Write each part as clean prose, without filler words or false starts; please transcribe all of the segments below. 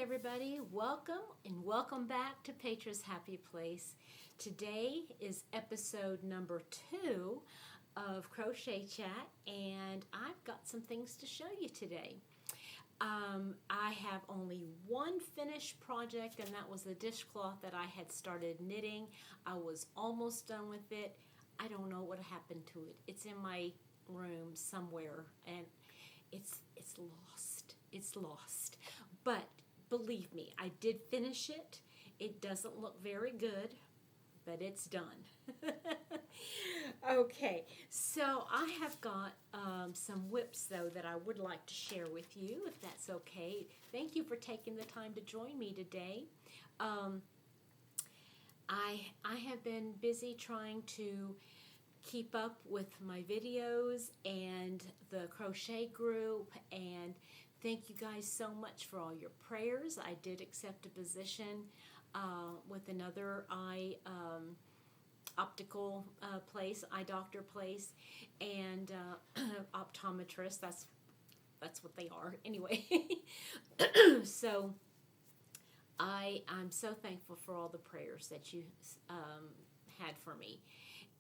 everybody, welcome and welcome back to Petra's Happy Place. Today is episode number 2 of Crochet Chat, and I've got some things to show you today. I have only one finished project, and that was the dishcloth that I had started knitting. I was almost done with it. I don't know what happened to it. It's in my room somewhere, and it's lost. It's lost. But believe me, I did finish it. It doesn't look very good, but it's done. Okay, so I have got some whips, though, that I would like to share with you, if that's okay. Thank you for taking the time to join me today. I have been busy trying to keep up with my videos and the crochet group, and thank you guys so much for all your prayers. I did accept a position with another eye optical place, eye doctor place, and optometrist. That's what they are anyway. So I'm so thankful for all the prayers that you had for me.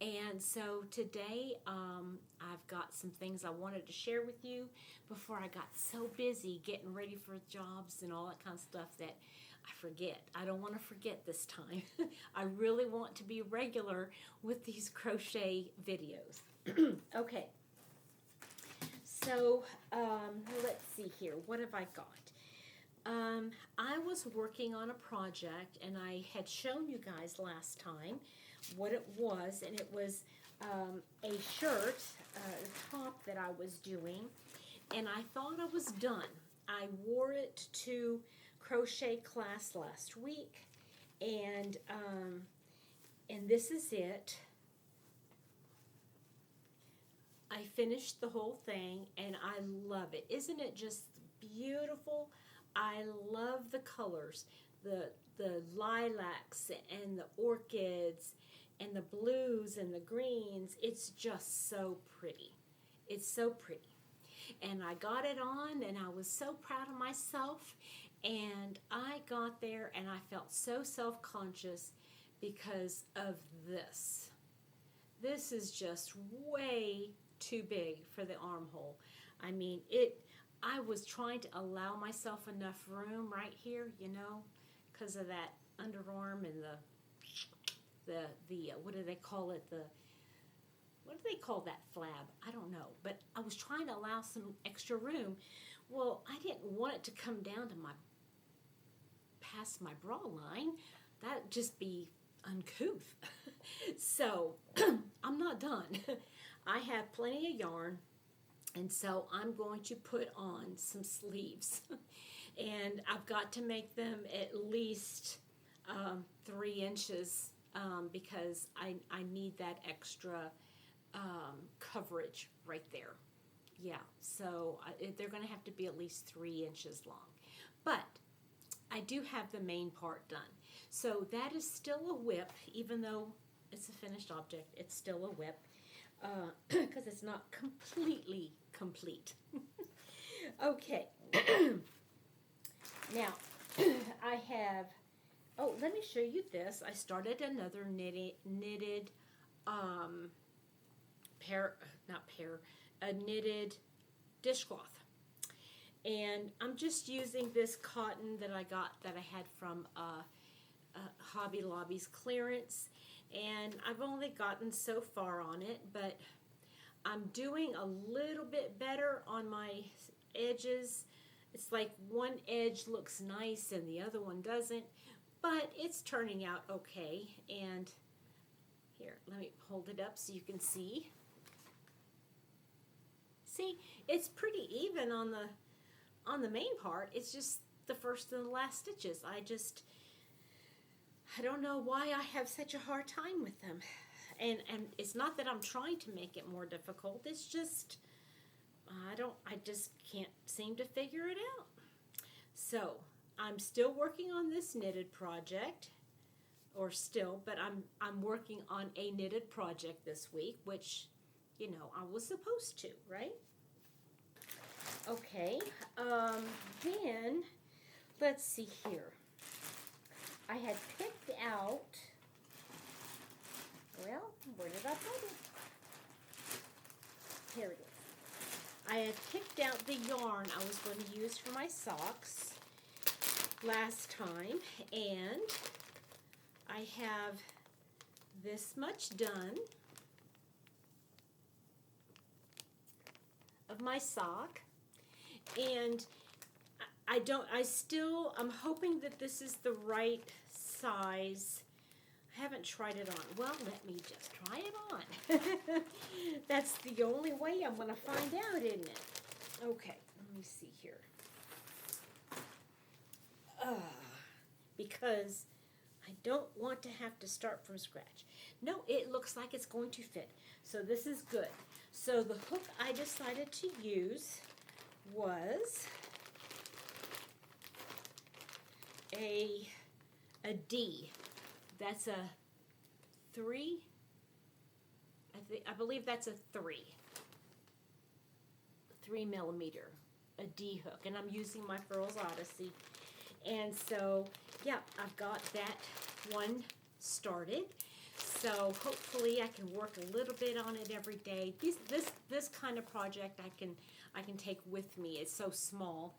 And so today I've got some things I wanted to share with you before I got so busy getting ready for jobs and all that kind of stuff that I forget. I don't want to forget this time. I really want to be regular with these crochet videos. Okay, so let's see here. What have I got? I was working on a project, and I had shown you guys last time what it was, and it was a shirt, a top that I was doing, and I thought I was done. I wore it to crochet class last week, and this is it. I finished the whole thing, and I love it. Isn't it just beautiful? I love the colors, the lilacs and the orchids and the blues and the greens. It's just so pretty. It's so pretty. And I got it on, and I was so proud of myself. And I got there, and I felt so self-conscious because of this. This is just way too big for the armhole. I mean, I was trying to allow myself enough room right here, you know, because of that underarm and the what do they call it? What do they call that flab? I don't know. But I was trying to allow some extra room. Well, I didn't want it to come down to past my bra line. That'd just be uncouth. So I'm not done. I have plenty of yarn, and so I'm going to put on some sleeves. And I've got to make them at least 3 inches because I need that extra coverage right there. Yeah, so they're going to have to be at least 3 inches long. But I do have the main part done. So that is still a whip, even though it's a finished object. It's still a whip because it's not completely complete. Okay. Now, I have, let me show you this. I started another knitted knitted dishcloth. And I'm just using this cotton that I had from Hobby Lobby's clearance. And I've only gotten so far on it, but I'm doing a little bit better on my edges. It's like one edge looks nice and the other one doesn't, but it's turning out okay. And here, let me hold it up so you can see. See, it's pretty even on the main part. It's just the first and the last stitches. I don't know why I have such a hard time with them. And it's not that I'm trying to make it more difficult. It's just I just can't seem to figure it out. So I'm still working on this knitted project, but I'm working on a knitted project this week, which, you know, I was supposed to, right? Okay, then let's see here. I had picked out, well, where did I put it? Here it is. I had picked out the yarn I was going to use for my socks last time, and I have this much done of my sock, and I'm hoping that this is the right size. I haven't tried it on. Well, let me just try it on. That's the only way I'm going to find out, isn't it? Okay, let me see here. Because I don't want to have to start from scratch. No, it looks like it's going to fit. So this is good. So the hook I decided to use was a D. That's a 3. I believe that's a 3 millimeter, a D hook, and I'm using my Furls Odyssey. And so, yeah, I've got that one started. So hopefully I can work a little bit on it every day. This kind of project I can take with me. It's so small.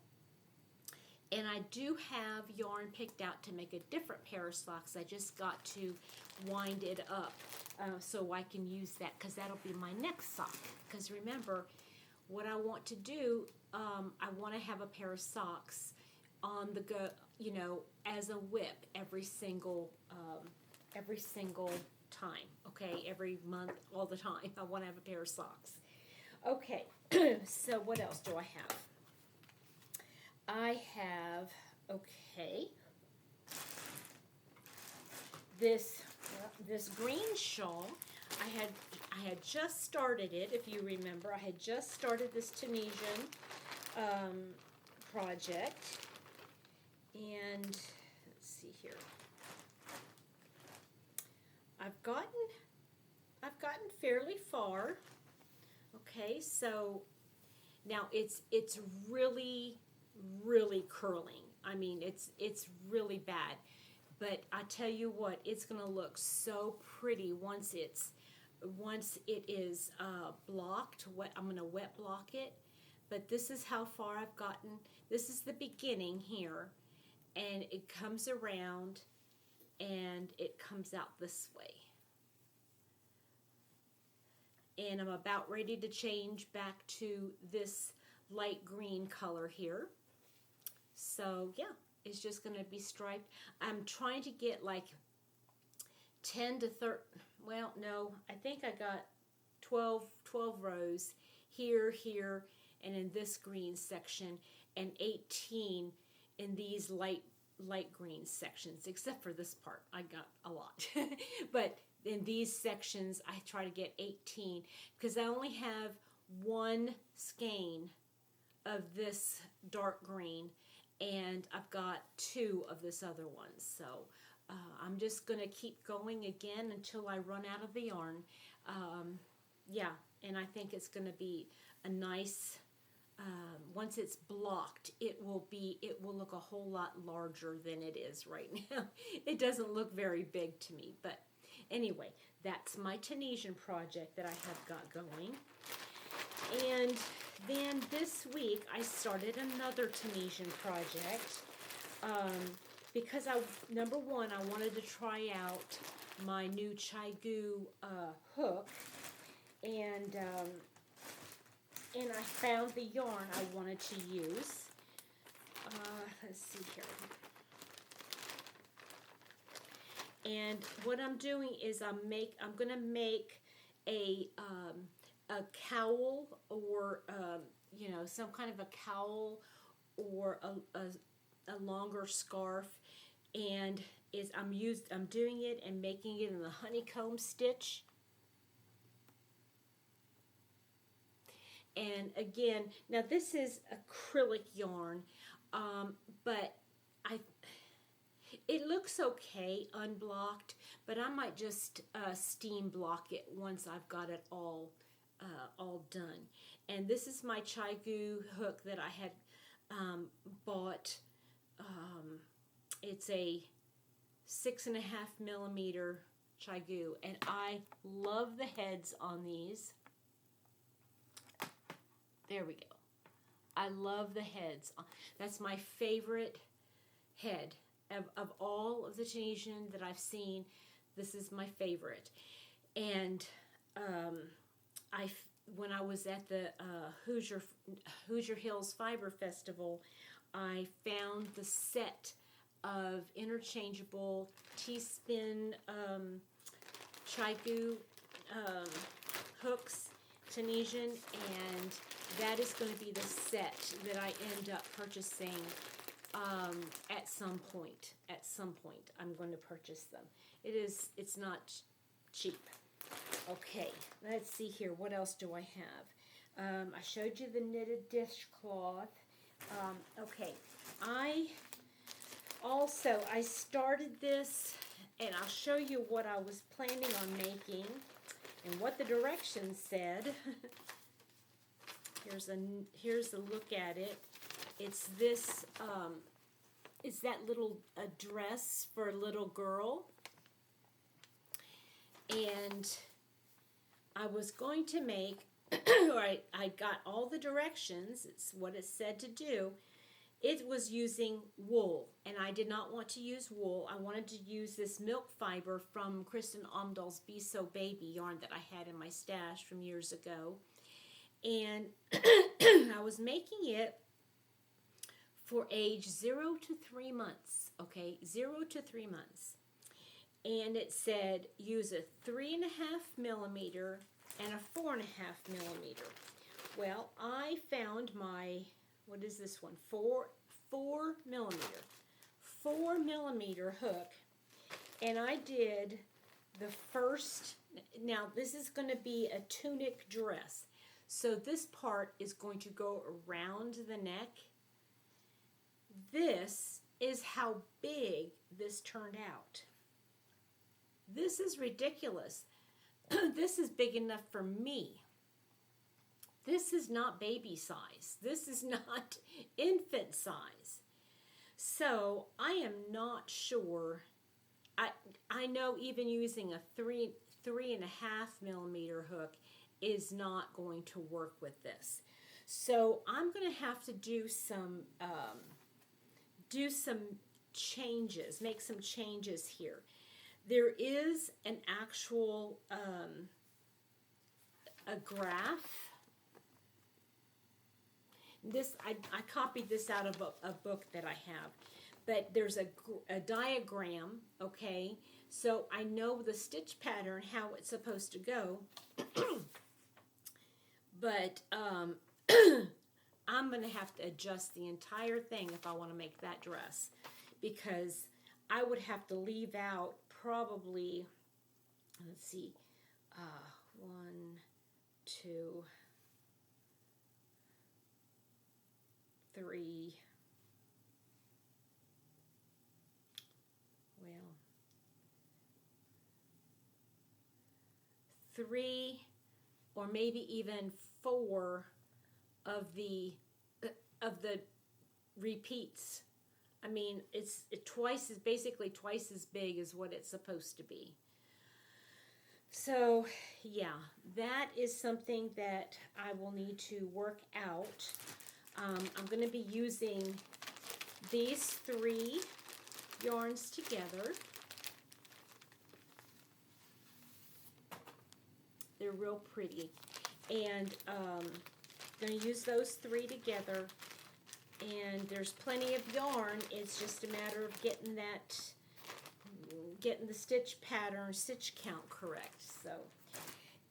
And I do have yarn picked out to make a different pair of socks. I just got to wind it up so I can use that, because that'll be my next sock. Because remember, what I want to do, I want to have a pair of socks on the go, as a whip every single time. Okay, every month, all the time. I want to have a pair of socks. Okay, so what else do I have? I have, okay, this green shawl. I had just started it, if you remember. I had just started this Tunisian project, and let's see here. I've gotten fairly far. Okay, so now it's really curling. I mean, it's really bad. But I tell you what, it's going to look so pretty once it is blocked. I'm going to wet block it. But this is how far I've gotten. This is the beginning here, and it comes around, and it comes out this way. And I'm about ready to change back to this light green color here. So yeah, it's just going to be striped. I'm trying to get like 10 to 30, well, no, I think I got 12 rows here, and in this green section, and 18 in these light green sections, except for this part. I got a lot. But in these sections, I try to get 18, because I only have one skein of this dark green, and I've got 2 of this other one. So I'm just going to keep going again until I run out of the yarn. Yeah, and I think it's going to be a nice, once it's blocked, it will look a whole lot larger than it is right now. It doesn't look very big to me, but anyway, that's my Tunisian project that I have got going. And then this week I started another Tunisian project because number one, I wanted to try out my new Chaigu hook, and I found the yarn I wanted to use. Let's see here. And what I'm doing is I'm going to make a cowl, or some kind of a cowl, or a longer scarf, and I'm doing it and making it in the honeycomb stitch. And again, now this is acrylic yarn, but it looks okay unblocked, but I might just steam block it once I've got it all done. And this is my Chaigu hook that I had bought it's a 6.5 millimeter Chigu, and I love the heads on these. There we go. I love the heads. That's my favorite head of all of the Tunisian that I've seen. This is my favorite. And when I was at the Hoosier Hills Fiber Festival, I found the set of interchangeable T-spin Chigu hooks, Tunisian, and that is going to be the set that I end up purchasing at some point. At some point, I'm going to purchase them. It's not cheap. Okay, let's see here. What else do I have? I showed you the knitted dishcloth. Okay, I started this, and I'll show you what I was planning on making and what the directions said. Here's a look at it. It's this, it's that little dress for a little girl. And I was going to make, or I got all the directions. It's what it said to do. It was using wool, and I did not want to use wool. I wanted to use this milk fiber from Kristen Omdahl's Be So Baby yarn that I had in my stash from years ago. And I was making it for age 0 to 3 months, okay? 0 to 3 months. And it said use a 3.5 millimeter and a 4.5 millimeter. Well, I found my, what is this one? 4 millimeter hook, and I did the first. Now this is going to be a tunic dress, so this part is going to go around the neck. This is how big this turned out. This is ridiculous. This is big enough for me. This is not baby size. This is not infant size. So I am not sure. I know even using a 3.5 millimeter hook is not going to work with this. So I'm going to have to do some changes, make some changes here. There is an actual a graph. This I copied this out of a book that I have, but there's a diagram, okay? So I know the stitch pattern, how it's supposed to go, but I'm going to have to adjust the entire thing if I want to make that dress, because I would have to leave out probably, let's see, 1, 2, 3, well, 3 or maybe even 4 of the repeats. I mean, it's basically twice as big as what it's supposed to be. So, yeah, that is something that I will need to work out. I'm going to be using these 3 yarns together. They're real pretty. And I'm going to use those 3 together. And there's plenty of yarn. It's just a matter of getting the stitch pattern, stitch count correct. So,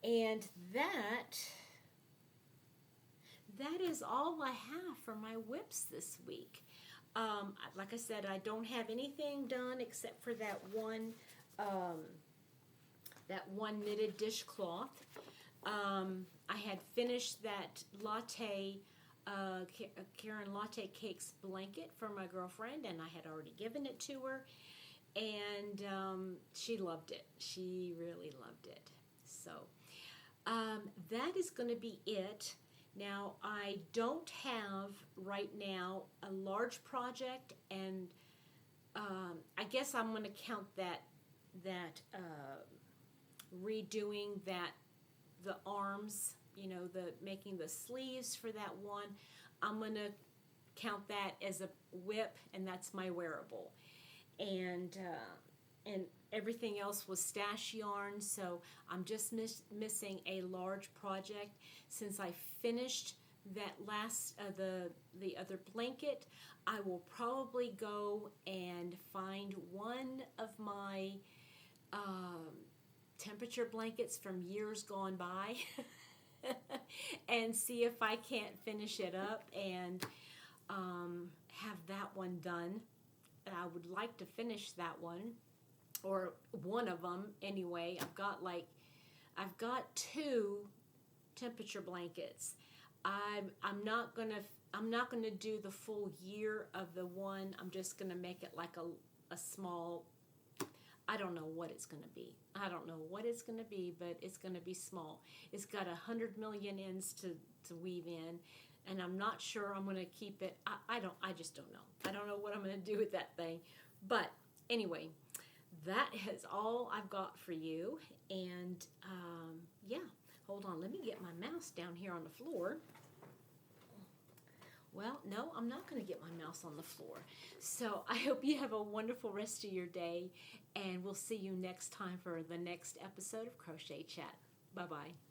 and that is all I have for my whips this week. Like I said, I don't have anything done except for that one knitted dishcloth. I had finished that latte. Karen Latte Cakes blanket for my girlfriend, and I had already given it to her, and she loved it. She really loved it. So that is going to be it. Now, I don't have right now a large project, and I guess I'm going to count that redoing that the arms, the making the sleeves for that one. I'm going to count that as a whip, and that's my wearable. And everything else was stash yarn, so I'm just missing a large project. Since I finished that last the other blanket, I will probably go and find one of my temperature blankets from years gone by and see if I can't finish it up and have that one done. I would like to finish that one, or one of them anyway. I've got two temperature blankets. I'm not gonna do the full year of the one. I'm just gonna make it like a small. I don't know what it's gonna be. I don't know what it's gonna be, but it's gonna be small. It's got 100 million ends to weave in, and I'm not sure I'm gonna keep it. I just don't know. I don't know what I'm gonna do with that thing. But anyway, that is all I've got for you. And yeah, hold on. Let me get my mouse down here on the floor. Well, no, I'm not going to get my mouse on the floor. So I hope you have a wonderful rest of your day, and we'll see you next time for the next episode of Crochet Chat. Bye-bye.